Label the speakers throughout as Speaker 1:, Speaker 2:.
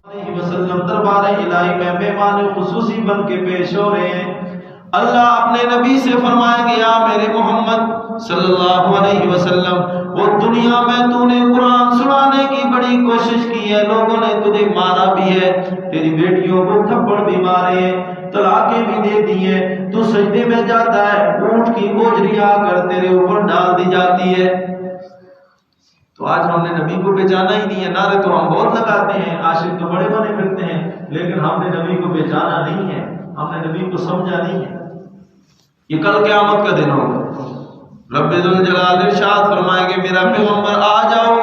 Speaker 1: علیہ وسلم دربار الہی میں مہمان خصوصی بن کے پیش ہو رہے ہیں۔ اللہ اپنے نبی سے فرمائے کہ یا میرے محمد صلی اللہ علیہ وسلم، وہ دنیا میں تو نے قرآن سنانے کی بڑی کوشش کی ہے، لوگوں نے تجھے مارا بھی ہے، تیری بیٹیوں کو تھپڑ بھی مارے ہیں، طلاقیں بھی دے دی ہیں، تو سجدے میں جاتا ہے، اونٹ کی اوجری آ کر تیرے اوپر ڈال دی جاتی ہے۔ تو آج ہم نے نبی کو پہچانا ہی نہیں ہے۔ نعرے تو ہم بہت لگاتے ہیں، عاشق تو بڑے بنے پھرتے ہیں، لیکن ہم نے نبی کو پہچانا نہیں ہے، ہم نے نبی کو سمجھا نہیں ہے۔ یہ کل قیامت کا دن ہوگا۔ رب ذوالجلال ارشاد فرمائے کہ میرا پیغمبر آ جاؤ،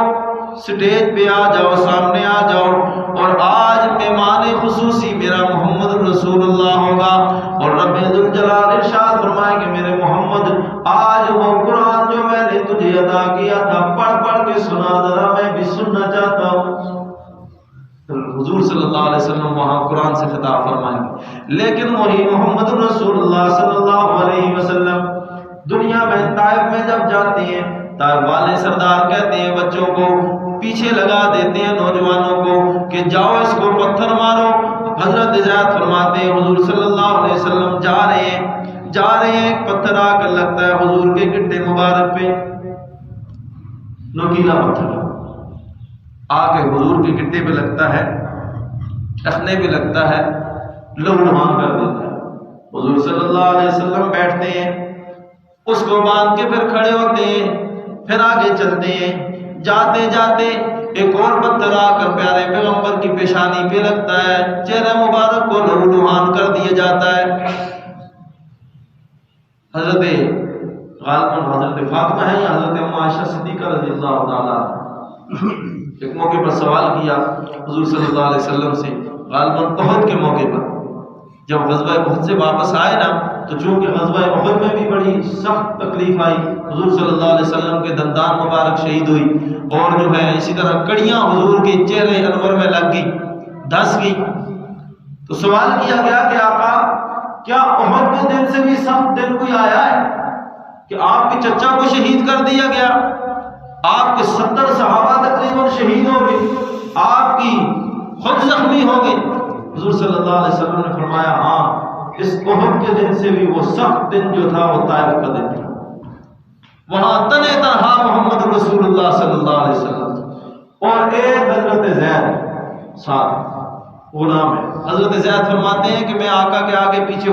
Speaker 1: سٹیج پہ آ جاؤ، سامنے آ جاؤ، اور آج مہمان خصوصی میرا محمد رسول اللہ ہوگا۔ اور رب ذوالجلال ارشاد فرمائے کہ میرے محمد آج وہ قرآن جو میں نے تجھے عطا کیا تھا پڑھ پڑھ کے سنا، ذرا میں بھی سننا چاہتا ہوں۔ حضور صلی اللہ علیہ وسلم وہاں قرآن سے خطاب فرمائیں گے، لیکن وہی محمد رسول اللہ صلی اللہ علیہ وسلم دنیا میں طائف میں جب جاتے ہیں، طائف والے سردار کہتے ہیں بچوں کو پیچھے لگا دیتے ہیں، نوجوانوں کو، کہ جاؤ اس کو پتھر مارو۔ حضرت زید فرماتے ہیں حضور صلی اللہ علیہ وسلم جا رہے ہیں، ایک پتھر آ کر لگتا ہے حضور کے گٹے مبارک پہ، نوکیلا پتھر آ کے حضور کے گٹے پہ لگتا ہے، ٹخنے پہ لگتا ہے، لہولہان کر دیتا ہے۔ حضور صلی اللہ علیہ وسلم بیٹھتے ہیں، اس کو باندھ کے پھر کھڑے ہوتے ہیں، پھر آگے چلتے ہیں، جاتے جاتے ایک اور پتھر آ کر پیارے پیغمبر کی پیشانی پہ لگتا ہے، چہرہ مبارک کو لہولہان کر دیا جاتا ہے۔ حضرت غالباً حضرت فاطمہ ہے یا حضرت ام عائشہ صدیقہ رضی اللہ تعالیٰ ایک موقع پر سوال کیا حضور صلی اللہ علیہ وسلم سے، غالباً احد کے موقع پر جب غزوہ احد سے واپس آئے نا، تو چونکہ غزوہ احد میں بھی بڑی سخت تکلیف آئی، حضور صلی اللہ علیہ وسلم کے دندان مبارک شہید ہوئی، اور جو ہے اسی طرح کڑیاں حضور کے چہرے انور میں لگ گئی، دھس گئی۔ تو سوال کیا گیا کہ آقا کیا احد کے دن سے بھی سخت دن کوئی آیا ہے کہ آپ کے چچا کو شہید کر دیا گیا، آپ کے 70 صحابہ تقریباً شہید ہو گئے، آپ کی خود زخمی ہو گئے؟ حضور صلی اللہ علیہ وسلم نے فرمایا ہاں، اس احد کے دن سے بھی وہ سخت دن جو تھا وہ طائف کا دن تھا، وہاں تنے تنہا محمد رسول اللہ صلی اللہ علیہ وسلم اور ایک حضرت زید ساتھ غلام ہے۔ حضرت زید فرماتے ہیں کہ میں آقا کے آگے پیچھے